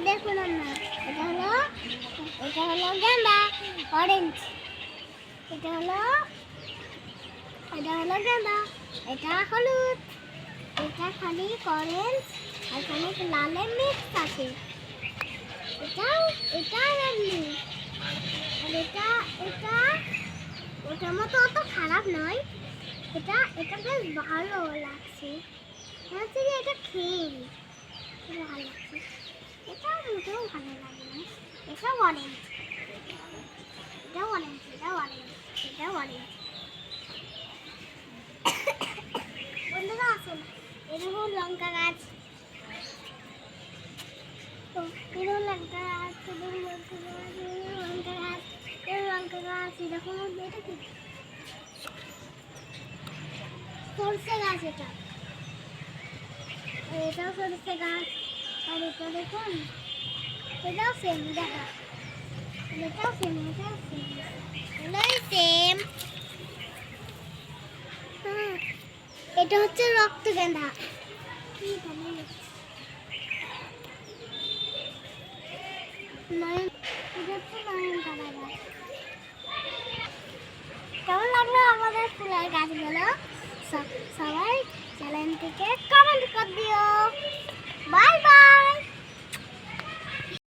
দেখুন না, এটা হলো গেন্দা অরেঞ্জ, এটা হলো গেন্দা, এটা হলুদ, এটা খালি অরেঞ্জ আর খালি লালের মিক্স আছে। এটা এমনি, আর এটা ওটার মতো অত খারাপ নয়। এটা বেশ ভালো লাগছে, হচ্ছে যে এটা খেয়ে ভালো লাগছে। এটা মোটেও ভালো লাগে না। এটা অরেঞ্জ, বন্ধুরা আসুন, এরকম লঙ্কা গাছ, লঙ্কা গাছ, এরকম এটা কি সরষে গাছ, এটাও সরষে গাছ। আর এটা দেখুন, এটাও সেম, দেখা এটাও সেম, সেম। এটা হচ্ছে রক্তগেন্ধা। কেমন লাগলো আমাদের ফুলের গাছগুলো? সবাই চ্যানেলটিকে কমেন্ট করে দিও। Bye bye.